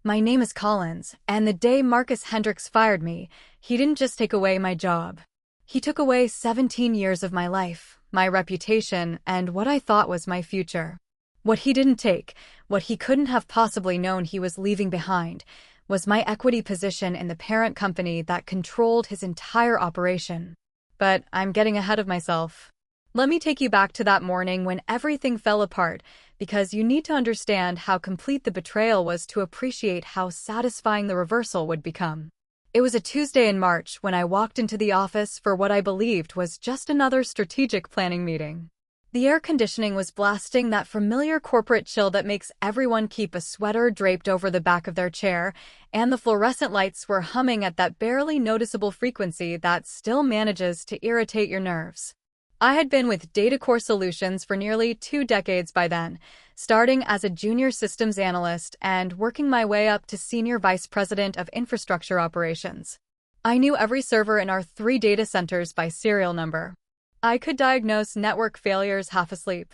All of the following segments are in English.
My name is Collins, and the day Marcus Hendricks fired me, he didn't just take away my job. He took away 17 years of my life, my reputation, and what I thought was my future. What he didn't take, what he couldn't have possibly known he was leaving behind, was my equity position in the parent company that controlled his entire operation. But I'm getting ahead of myself. Let me take you back to that morning when everything fell apart, because you need to understand how complete the betrayal was to appreciate how satisfying the reversal would become. It was a Tuesday in March when I walked into the office for what I believed was just another strategic planning meeting. The air conditioning was blasting that familiar corporate chill that makes everyone keep a sweater draped over the back of their chair, and the fluorescent lights were humming at that barely noticeable frequency that still manages to irritate your nerves. I had been with DataCore Solutions for nearly 2 decades by then, starting as a junior systems analyst and working my way up to senior vice president of infrastructure operations. I knew every server in our 3 data centers by serial number. I could diagnose network failures half asleep.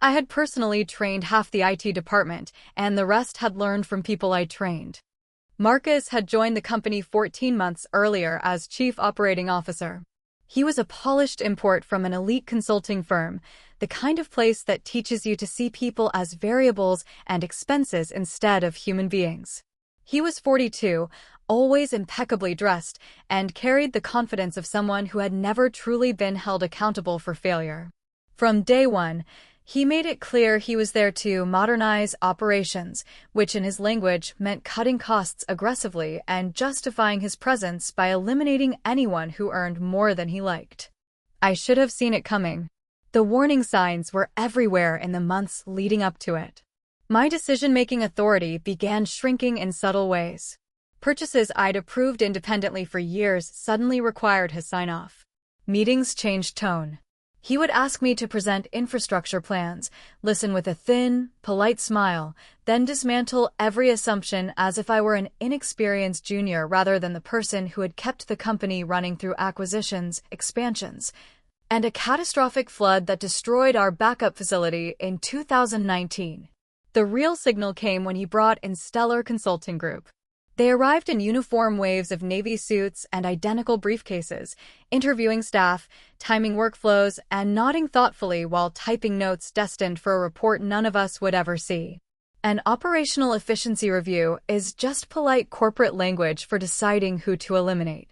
I had personally trained half the IT department, and the rest had learned from people I trained. Marcus had joined the company 14 months earlier as chief operating officer. He was a polished import from an elite consulting firm, the kind of place that teaches you to see people as variables and expenses instead of human beings. He was 42, always impeccably dressed, and carried the confidence of someone who had never truly been held accountable for failure. From day one, he made it clear he was there to modernize operations, which in his language meant cutting costs aggressively and justifying his presence by eliminating anyone who earned more than he liked. I should have seen it coming. The warning signs were everywhere in the months leading up to it. My decision-making authority began shrinking in subtle ways. Purchases I'd approved independently for years suddenly required his sign-off. Meetings changed tone. He would ask me to present infrastructure plans, listen with a thin, polite smile, then dismantle every assumption as if I were an inexperienced junior rather than the person who had kept the company running through acquisitions, expansions, and a catastrophic flood that destroyed our backup facility in 2019. The real signal came when he brought in Stellar Consulting Group. They arrived in uniform waves of navy suits and identical briefcases, interviewing staff, timing workflows, and nodding thoughtfully while typing notes destined for a report none of us would ever see. An operational efficiency review is just polite corporate language for deciding who to eliminate.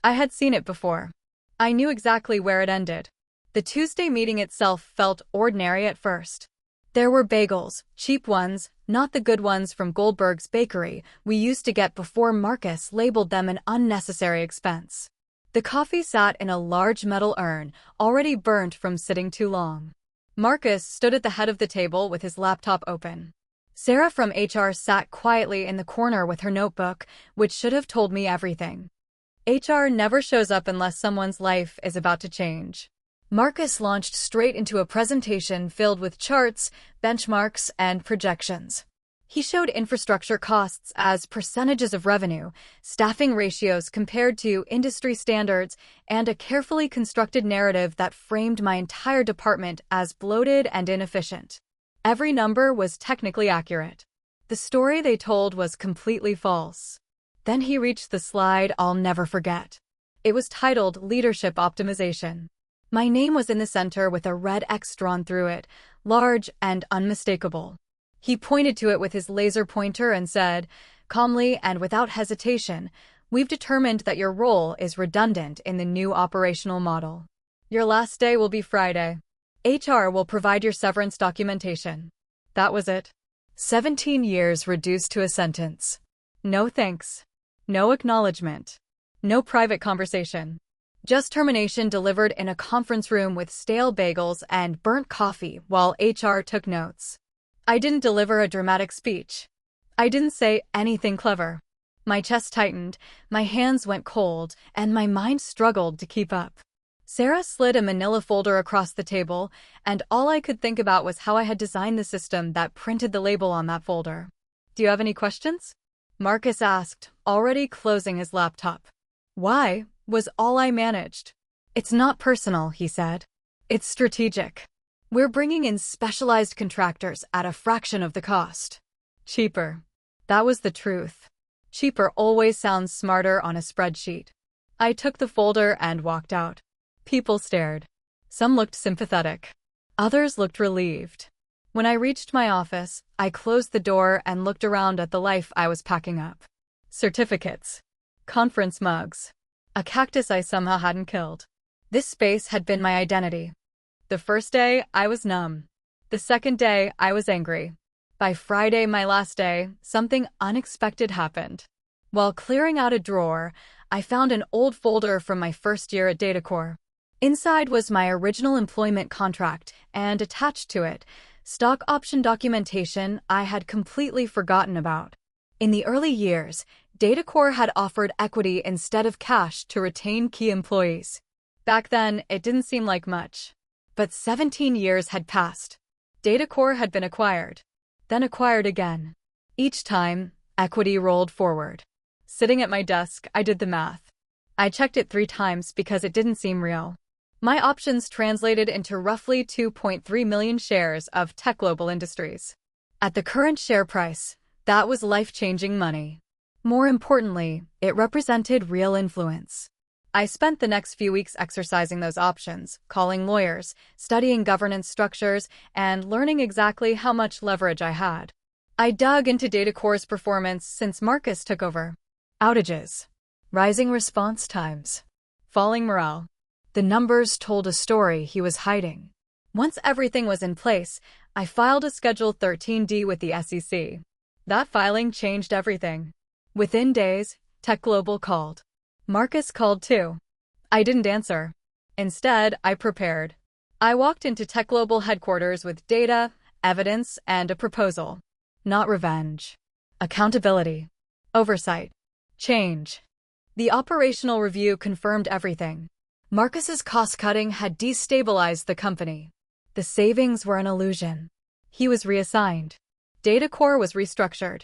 I had seen it before. I knew exactly where it ended. The Tuesday meeting itself felt ordinary at first. There were bagels, cheap ones, not the good ones from Goldberg's Bakery we used to get before Marcus labeled them an unnecessary expense. The coffee sat in a large metal urn, already burnt from sitting too long. Marcus stood at the head of the table with his laptop open. Sarah from HR sat quietly in the corner with her notebook, which should have told me everything. HR never shows up unless someone's life is about to change. Marcus launched straight into a presentation filled with charts, benchmarks, and projections. He showed infrastructure costs as percentages of revenue, staffing ratios compared to industry standards, and a carefully constructed narrative that framed my entire department as bloated and inefficient. Every number was technically accurate. The story they told was completely false. Then he reached the slide I'll never forget. It was titled Leadership Optimization. My name was in the center with a red X drawn through it, large and unmistakable. He pointed to it with his laser pointer and said, calmly and without hesitation, "We've determined that your role is redundant in the new operational model. Your last day will be Friday. HR will provide your severance documentation." That was it. 17 years reduced to a sentence. No thanks. No acknowledgement. No private conversation. Just termination delivered in a conference room with stale bagels and burnt coffee while HR took notes. I didn't deliver a dramatic speech. I didn't say anything clever. My chest tightened, my hands went cold, and my mind struggled to keep up. Sarah slid a manila folder across the table, and all I could think about was how I had designed the system that printed the label on that folder. "Do you have any questions?" Marcus asked, already closing his laptop. "Why?" was all I managed. "It's not personal," he said. "It's strategic. We're bringing in specialized contractors at a fraction of the cost. Cheaper. That was the truth. Cheaper always sounds smarter on a spreadsheet. I took the folder and walked out. People stared. Some looked sympathetic. Others looked relieved. When I reached my office, I closed the door and looked around at the life I was packing up. Certificates. Conference mugs. A cactus I somehow hadn't killed. This space had been my identity. The first day, I was numb. The second day, I was angry. By Friday, my last day, something unexpected happened. While clearing out a drawer, I found an old folder from my first year at DataCore. Inside was my original employment contract, and attached to it, stock option documentation I had completely forgotten about. In the early years, DataCore had offered equity instead of cash to retain key employees. Back then, it didn't seem like much. But 17 years had passed. DataCore had been acquired. Then acquired again. Each time, equity rolled forward. Sitting at my desk, I did the math. I checked it 3 times because it didn't seem real. My options translated into roughly 2.3 million shares of Tech Global Industries. At the current share price, that was life-changing money. More importantly, it represented real influence. I spent the next few weeks exercising those options, calling lawyers, studying governance structures, and learning exactly how much leverage I had. I dug into DataCore's performance since Marcus took over. Outages. Rising response times. Falling morale. The numbers told a story he was hiding. Once everything was in place, I filed a Schedule 13D with the SEC. That filing changed everything. Within days, Tech Global called. Marcus called too. I didn't answer. Instead, I prepared. I walked into Tech Global headquarters with data, evidence, and a proposal. Not revenge. Accountability. Oversight. Change. The operational review confirmed everything. Marcus's cost-cutting had destabilized the company. The savings were an illusion. He was reassigned. DataCore was restructured.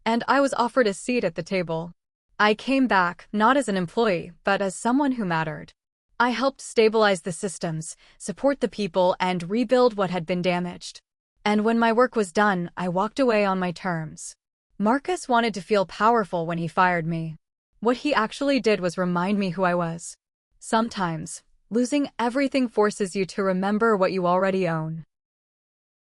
And I was offered a seat at the table. I came back, not as an employee, but as someone who mattered. I helped stabilize the systems, support the people, and rebuild what had been damaged. And when my work was done, I walked away on my terms. Marcus wanted to feel powerful when he fired me. What he actually did was remind me who I was. Sometimes, losing everything forces you to remember what you already own.